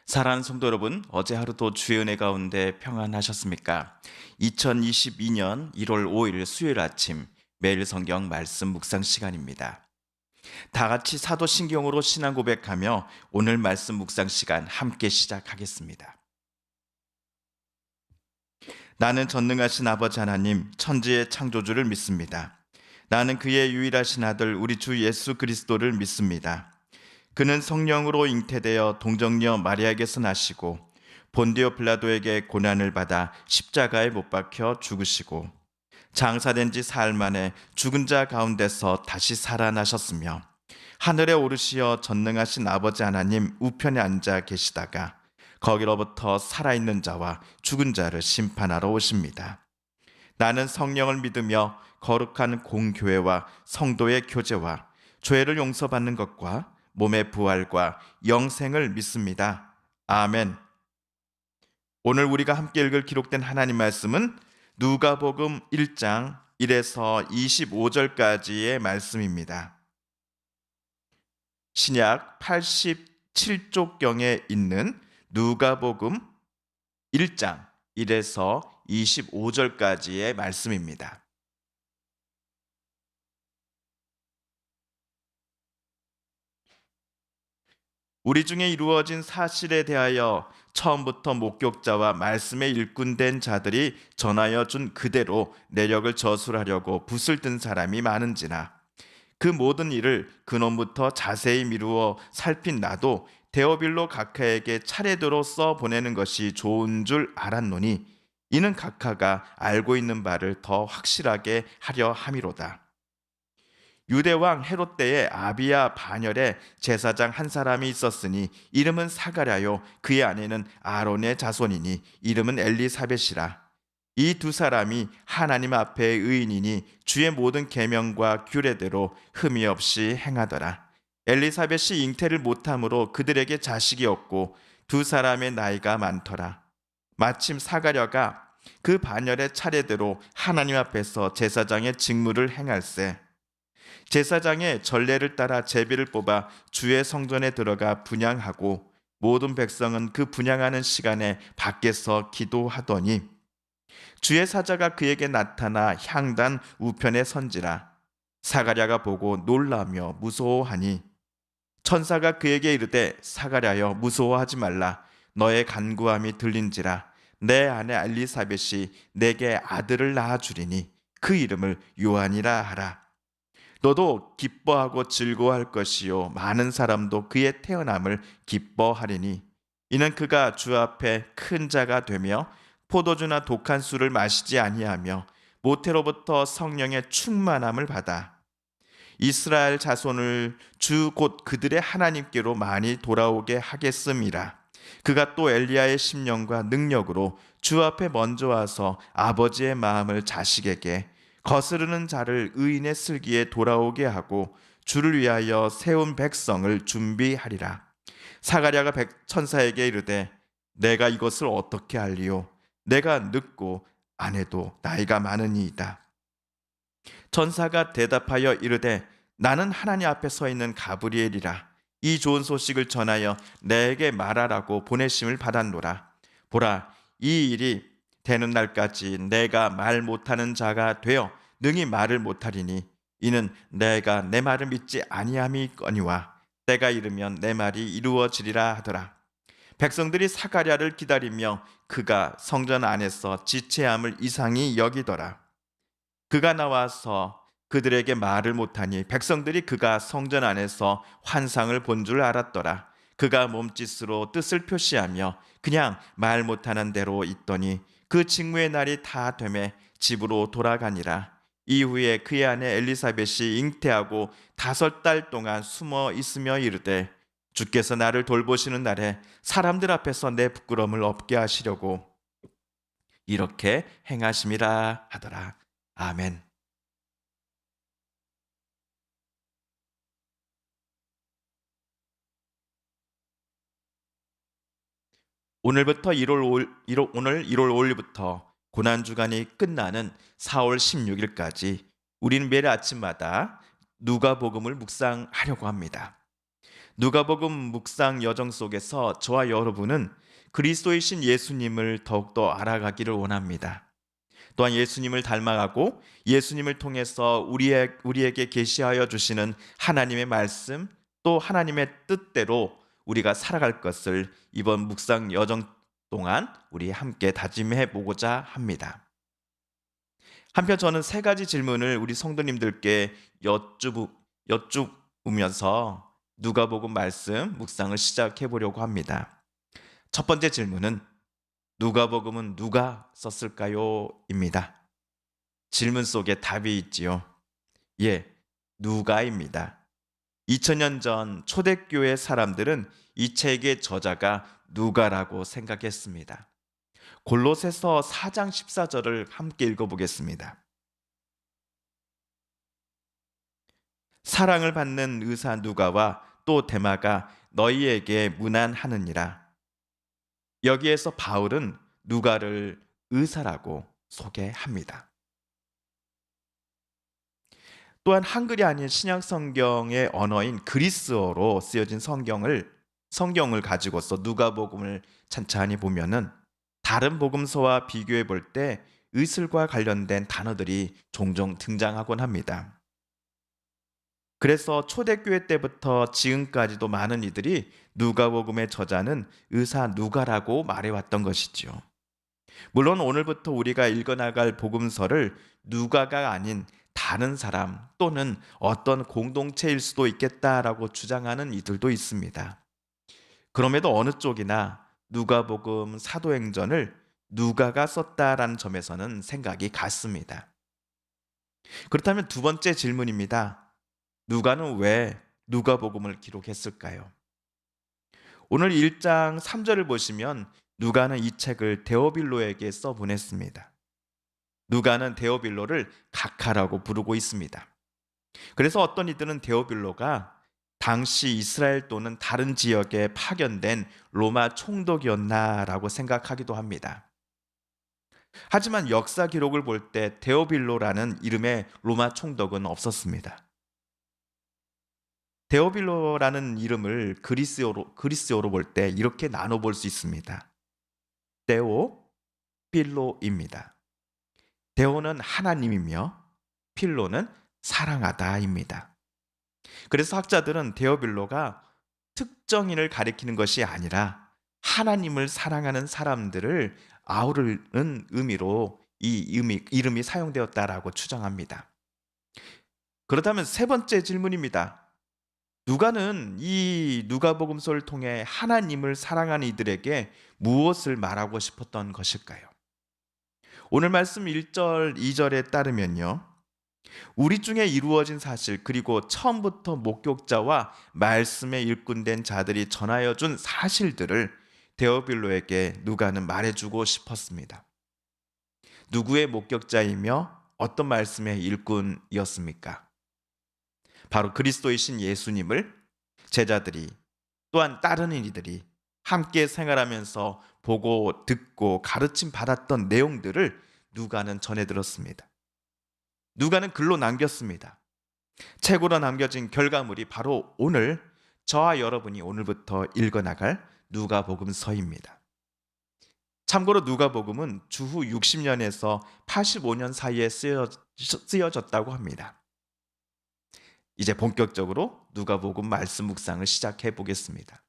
사랑하는 성도 여러분, 어제 하루도 주의 은혜 가운데 평안하셨습니까? 2022년 1월 5일 수요일 아침 매일 성경 말씀 묵상 시간입니다. 다 같이 사도신경으로 신앙 고백하며 오늘 말씀 묵상 시간 함께 시작하겠습니다. 나는 전능하신 아버지 하나님, 천지의 창조주를 믿습니다. 나는 그의 유일하신 아들 우리 주 예수 그리스도를 믿습니다. 그는 성령으로 잉태되어 동정녀 마리아에게서 나시고 본디오 빌라도에게 고난을 받아 십자가에 못 박혀 죽으시고 장사된 지 사흘 만에 죽은 자 가운데서 다시 살아나셨으며 하늘에 오르시어 전능하신 아버지 하나님 우편에 앉아 계시다가 거기로부터 살아있는 자와 죽은 자를 심판하러 오십니다. 나는 성령을 믿으며 거룩한 공교회와 성도의 교제와 죄를 용서받는 것과 몸의 부활과 영생을 믿습니다. 아멘. 오늘 우리가 함께 읽을 기록된 하나님 말씀은 누가복음 1장 1에서 25절까지의 말씀입니다. 신약 87쪽경에 있는 누가복음 1장 1에서 25절까지의 말씀입니다. 우리 중에 이루어진 사실에 대하여 처음부터 목격자와 말씀에 일꾼된 자들이 전하여 준 그대로 내력을 저술하려고 붓을 든 사람이 많은지나 그 모든 일을 근원부터 자세히 미루어 살핀 나도 데오빌로 각하에게 차례대로 써 보내는 것이 좋은 줄 알았노니 이는 각하가 알고 있는 바를 더 확실하게 하려 함이로다. 유대왕 헤롯 때에 아비야 반열에 제사장 한 사람이 있었으니 이름은 사가랴요 그의 아내는 아론의 자손이니 이름은 엘리사벳이라. 이 두 사람이 하나님 앞에 의인이니 주의 모든 계명과 규례대로 흠이 없이 행하더라. 엘리사벳이 잉태를 못함으로 그들에게 자식이 없고 두 사람의 나이가 많더라. 마침 사가랴가 그 반열의 차례대로 하나님 앞에서 제사장의 직무를 행할세. 제사장의 전례를 따라 제비를 뽑아 주의 성전에 들어가 분향하고 모든 백성은 그 분향하는 시간에 밖에서 기도하더니 주의 사자가 그에게 나타나 향단 우편에 선지라. 사가랴가 보고 놀라며 무서워하니 천사가 그에게 이르되 사가랴여 무서워하지 말라. 너의 간구함이 들린지라. 내 아내 엘리사벳이 내게 아들을 낳아주리니 그 이름을 요한이라 하라. 너도 기뻐하고 즐거워할 것이요 많은 사람도 그의 태어남을 기뻐하리니 이는 그가 주 앞에 큰 자가 되며 포도주나 독한 술을 마시지 아니하며 모태로부터 성령의 충만함을 받아 이스라엘 자손을 주 곧 그들의 하나님께로 많이 돌아오게 하겠음이라. 그가 또 엘리야의 심령과 능력으로 주 앞에 먼저 와서 아버지의 마음을 자식에게 거스르는 자를 의인의 슬기에 돌아오게 하고 주를 위하여 세운 백성을 준비하리라. 사가랴가 천사에게 이르되 내가 이것을 어떻게 알리요? 내가 늙고 아내도 나이가 많으니이다. 천사가 대답하여 이르되 나는 하나님 앞에 서 있는 가브리엘이라. 이 좋은 소식을 전하여 내게 말하라고 보내심을 받았노라. 보라, 이 일이 되는 날까지 내가 말 못하는 자가 되어 능히 말을 못하리니 이는 내가 내 말을 믿지 아니함이거니와 때가 이르면 내 말이 이루어지리라 하더라. 백성들이 사가랴를 기다리며 그가 성전 안에서 지체함을 이상히 여기더라. 그가 나와서 그들에게 말을 못하니 백성들이 그가 성전 안에서 환상을 본 줄 알았더라. 그가 몸짓으로 뜻을 표시하며 그냥 말 못하는 대로 있더니 그 직무의 날이 다 되매 집으로 돌아가니라. 이후에 그의 아내 엘리사벳이 잉태하고 5달 동안 숨어 있으며 이르되 주께서 나를 돌보시는 날에 사람들 앞에서 내 부끄러움을 없게 하시려고 이렇게 행하심이라 하더라. 아멘. 오늘부터 1월 5일부터 고난주간이 끝나는 4월 16일까지 우리는 매일 아침마다 누가복음을 묵상하려고 합니다. 누가복음 묵상 여정 속에서 저와 여러분은 그리스도이신 예수님을 더욱더 알아가기를 원합니다. 또한 예수님을 닮아가고 예수님을 통해서 우리에게 계시하여 주시는 하나님의 말씀, 또 하나님의 뜻대로 우리가 살아갈 것을 이번 묵상 여정 동안 우리 함께 다짐해 보고자 합니다. 한편 저는 세 가지 질문을 우리 성도님들께 여쭈면서 누가복음 말씀 묵상을 시작해 보려고 합니다. 첫 번째 질문은 누가복음은 누가 썼을까요? 입니다. 질문 속에 답이 있지요. 예, 누가입니다. 2000년 전 초대교회 사람들은 이 책의 저자가 누가라고 생각했습니다. 골로새서 4장 14절을 함께 읽어보겠습니다. 사랑을 받는 의사 누가와 또 데마가 너희에게 문안하느니라. 여기에서 바울은 누가를 의사라고 소개합니다. 또한 한글이 아닌 신약 성경의 언어인 그리스어로 쓰여진 성경을 가지고서 누가복음을 찬찬히 보면은 다른 복음서와 비교해 볼 때 의술과 관련된 단어들이 종종 등장하곤 합니다. 그래서 초대교회 때부터 지금까지도 많은 이들이 누가복음의 저자는 의사 누가라고 말해왔던 것이지요. 물론 오늘부터 우리가 읽어나갈 복음서를 누가가 아닌 다른 사람 또는 어떤 공동체일 수도 있겠다라고 주장하는 이들도 있습니다. 그럼에도 어느 쪽이나 누가복음 사도행전을 누가가 썼다라는 점에서는 생각이 같습니다. 그렇다면 두 번째 질문입니다. 누가는 왜 누가복음을 기록했을까요? 오늘 1장 3절을 보시면 누가는 이 책을 데오빌로에게 써보냈습니다. 누가는 데오빌로를 각하라고 부르고 있습니다. 그래서 어떤 이들은 데오빌로가 당시 이스라엘 또는 다른 지역에 파견된 로마 총독이었나라고 생각하기도 합니다. 하지만 역사 기록을 볼 때 데오빌로라는 이름의 로마 총독은 없었습니다. 데오빌로라는 이름을 그리스어로 볼 때 이렇게 나눠 볼 수 있습니다. 데오, 필로입니다. 데오는 하나님이며 필로는 사랑하다입니다. 그래서 학자들은 데오빌로가 특정인을 가리키는 것이 아니라 하나님을 사랑하는 사람들을 아우르는 의미로 이름이 사용되었다라고 추정합니다. 그렇다면 세 번째 질문입니다. 누가는 이 누가복음서를 통해 하나님을 사랑하는 이들에게 무엇을 말하고 싶었던 것일까요? 오늘 말씀 1절, 2절에 따르면요. 우리 중에 이루어진 사실 그리고 처음부터 목격자와 말씀에 일꾼된 자들이 전하여 준 사실들을 데오빌로에게 누가는 말해주고 싶었습니다. 누구의 목격자이며 어떤 말씀의 일꾼이었습니까? 바로 그리스도이신 예수님을 제자들이 또한 따르는 이들이 함께 생활하면서 보고 듣고 가르침 받았던 내용들을 누가는 전해 들었습니다. 누가는 글로 남겼습니다. 책으로 남겨진 결과물이 바로 오늘 저와 여러분이 오늘부터 읽어나갈 누가복음서입니다. 참고로 누가복음은 주후 60년에서 85년 사이에 쓰여졌다고 합니다. 이제 본격적으로 누가복음 말씀 묵상을 시작해 보겠습니다.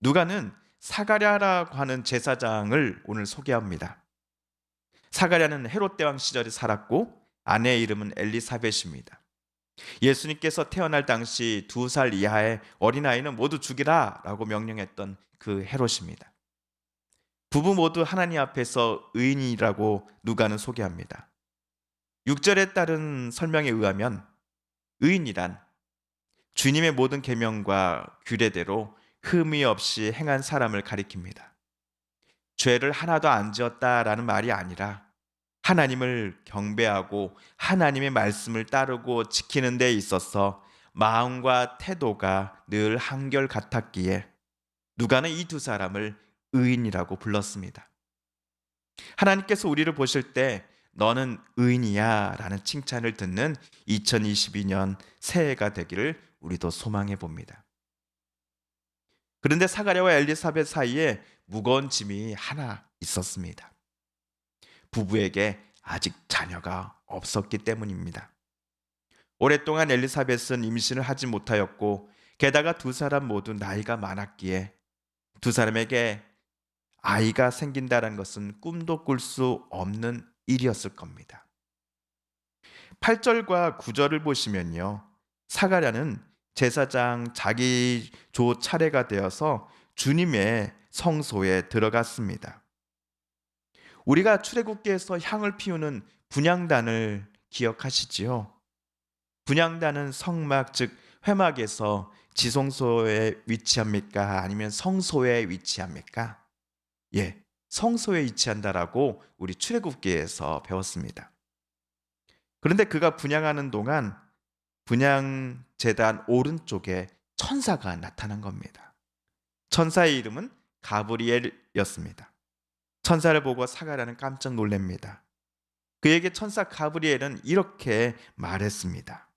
누가는 사가랴라고 하는 제사장을 오늘 소개합니다. 사가랴는 헤롯 대왕 시절에 살았고 아내의 이름은 엘리사벳입니다. 예수님께서 태어날 당시 2살 이하의 어린아이는 모두 죽이라 라고 명령했던 그 헤롯입니다. 부부 모두 하나님 앞에서 의인이라고 누가는 소개합니다. 6절에 따른 설명에 의하면 의인이란 주님의 모든 계명과 규례대로 흠이 없이 행한 사람을 가리킵니다. 죄를 하나도 안 지었다라는 말이 아니라 하나님을 경배하고 하나님의 말씀을 따르고 지키는 데 있어서 마음과 태도가 늘 한결같았기에 누가는 이 두 사람을 의인이라고 불렀습니다. 하나님께서 우리를 보실 때 너는 의인이야 라는 칭찬을 듣는 2022년 새해가 되기를 우리도 소망해 봅니다. 그런데 사가랴와 엘리사벳 사이에 무거운 짐이 하나 있었습니다. 부부에게 아직 자녀가 없었기 때문입니다. 오랫동안 엘리사벳은 임신을 하지 못하였고 게다가 두 사람 모두 나이가 많았기에 두 사람에게 아이가 생긴다는 것은 꿈도 꿀 수 없는 일이었을 겁니다. 8절과 9절을 보시면요. 사가랴는 제사장 자기 조 차례가 되어서 주님의 성소에 들어갔습니다. 우리가 출애굽기에서 향을 피우는 분향단을 기억하시지요? 분향단은 성막 즉 회막에서 지성소에 위치합니까? 아니면 성소에 위치합니까? 예, 성소에 위치한다라고 우리 출애굽기에서 배웠습니다. 그런데 그가 분향하는 동안 분향 제단 오른쪽에 천사가 나타난 겁니다. 천사의 이름은 가브리엘이었습니다. 천사를 보고 사가랴는 깜짝 놀랍니다. 그에게 천사 가브리엘은 이렇게 말했습니다.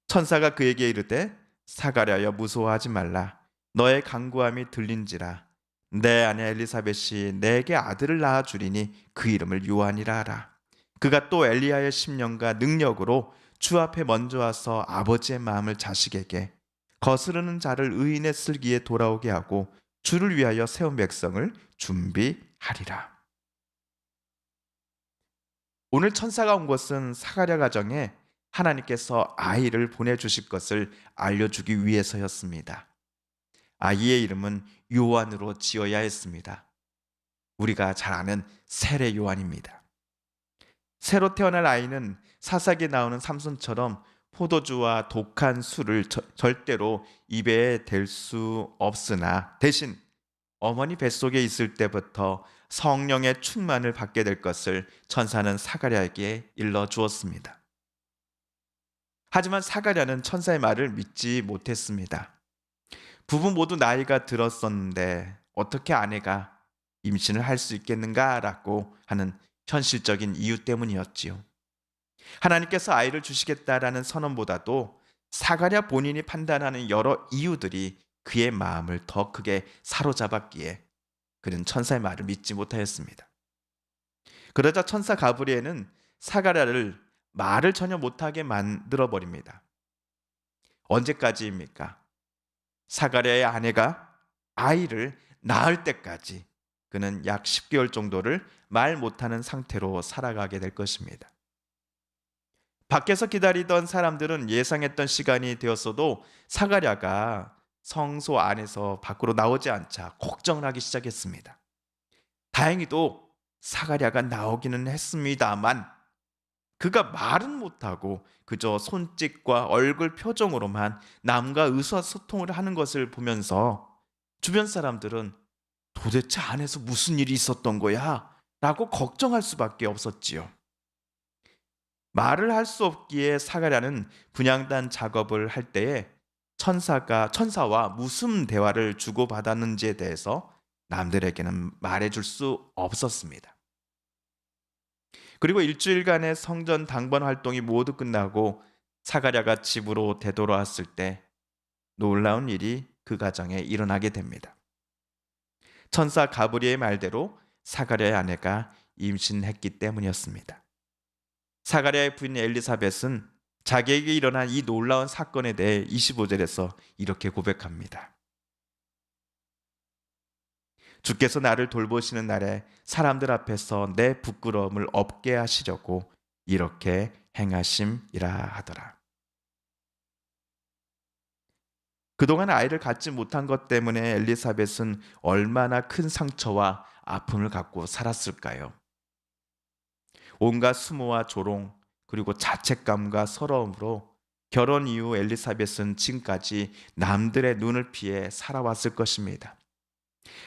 천사가 그에게 이르되 사가랴여 무서워하지 말라. 너의 간구함이 들린지라. 내 아내 엘리사벳이 내게 아들을 낳아 주리니 그 이름을 요한이라 하라. 그가 또 엘리야의 심령과 능력으로 주 앞에 먼저 와서 아버지의 마음을 자식에게 거스르는 자를 의인의 슬기에 돌아오게 하고 주를 위하여 세운 백성을 준비하리라. 오늘 천사가 온 것은 사가랴 가정에 하나님께서 아이를 보내주실 것을 알려주기 위해서였습니다. 아이의 이름은 요한으로 지어야 했습니다. 우리가 잘 아는 세례 요한입니다. 새로 태어날 아이는 사사기에 나오는 삼손처럼 포도주와 독한 술을 절대로 입에 댈 수 없으나 대신 어머니 뱃속에 있을 때부터 성령의 충만을 받게 될 것을 천사는 사가랴에게 일러 주었습니다. 하지만 사가랴는 천사의 말을 믿지 못했습니다. 부부 모두 나이가 들었었는데 어떻게 아내가 임신을 할 수 있겠는가라고 하는 현실적인 이유 때문이었지요. 하나님께서 아이를 주시겠다라는 선언보다도 사가랴 본인이 판단하는 여러 이유들이 그의 마음을 더 크게 사로잡았기에 그는 천사의 말을 믿지 못하였습니다. 그러자 천사 가브리엘은 사가랴를 말을 전혀 못하게 만들어 버립니다. 언제까지입니까? 사가랴의 아내가 아이를 낳을 때까지 그는 약 10개월 정도를 말 못하는 상태로 살아가게 될 것입니다. 밖에서 기다리던 사람들은 예상했던 시간이 되었어도 사가랴가 성소 안에서 밖으로 나오지 않자 걱정을 하기 시작했습니다. 다행히도 사가랴가 나오기는 했습니다만 그가 말은 못하고 그저 손짓과 얼굴 표정으로만 남과 의사소통을 하는 것을 보면서 주변 사람들은 도대체 안에서 무슨 일이 있었던 거야? 라고 걱정할 수밖에 없었지요. 말을 할 수 없기에 사가랴는 분향단 작업을 할 때에 천사와 무슨 대화를 주고받았는지에 대해서 남들에게는 말해줄 수 없었습니다. 그리고 일주일간의 성전 당번 활동이 모두 끝나고 사가랴가 집으로 되돌아왔을 때 놀라운 일이 그 가정에 일어나게 됩니다. 천사 가브리엘의 말대로 사가랴의 아내가 임신했기 때문이었습니다. 사가랴의 부인 엘리사벳은 자기에게 일어난 이 놀라운 사건에 대해 25절에서 이렇게 고백합니다. 주께서 나를 돌보시는 날에 사람들 앞에서 내 부끄러움을 없게 하시려고 이렇게 행하심이라 하더라. 그동안 아이를 갖지 못한 것 때문에 엘리사벳은 얼마나 큰 상처와 아픔을 갖고 살았을까요? 온갖 수모와 조롱 그리고 자책감과 서러움으로 결혼 이후 엘리사벳은 지금까지 남들의 눈을 피해 살아왔을 것입니다.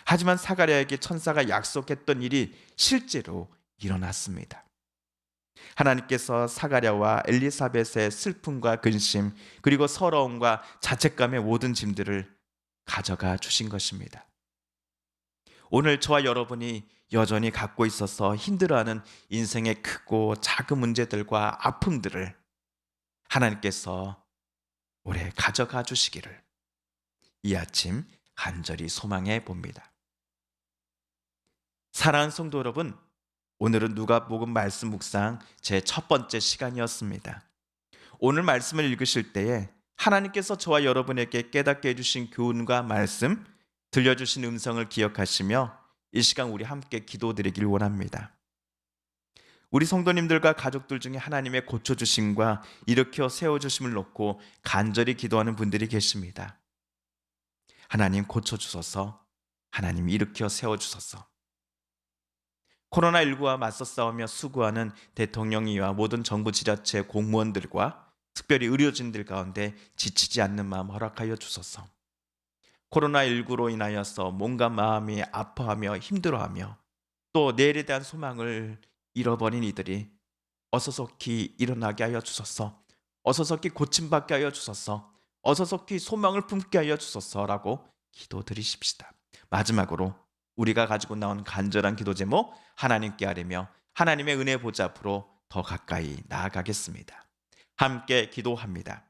하지만 사가랴에게 천사가 약속했던 일이 실제로 일어났습니다. 하나님께서 사가랴와 엘리사벳의 슬픔과 근심 그리고 서러움과 자책감의 모든 짐들을 가져가 주신 것입니다. 오늘 저와 여러분이 여전히 갖고 있어서 힘들어하는 인생의 크고 작은 문제들과 아픔들을 하나님께서 오래 가져가 주시기를 이 아침 간절히 소망해 봅니다. 사랑하는 성도 여러분, 오늘은 누가복음 말씀 묵상 제 첫 번째 시간이었습니다. 오늘 말씀을 읽으실 때에 하나님께서 저와 여러분에게 깨닫게 해주신 교훈과 말씀, 들려주신 음성을 기억하시며 이 시간 우리 함께 기도드리길 원합니다. 우리 성도님들과 가족들 중에 하나님의 고쳐주심과 일으켜 세워주심을 놓고 간절히 기도하는 분들이 계십니다. 하나님 고쳐주소서, 하나님 일으켜 세워주소서. 코로나19와 맞서 싸우며 수고하는 대통령이와 모든 정부 지자체 공무원들과 특별히 의료진들 가운데 지치지 않는 마음 허락하여 주소서. 코로나19로 인하여서 몸과 마음이 아파하며 힘들어하며 또 내일에 대한 소망을 잃어버린 이들이 어서속히 일어나게 하여 주소서. 어서속히 고침받게 하여 주소서. 어서속히 소망을 품게 하여 주소서라고 기도드리십시다. 마지막으로 우리가 가지고 나온 간절한 기도 제목 하나님께 아뢰며 하나님의 은혜 보좌 앞으로 더 가까이 나아가겠습니다. 함께 기도합니다.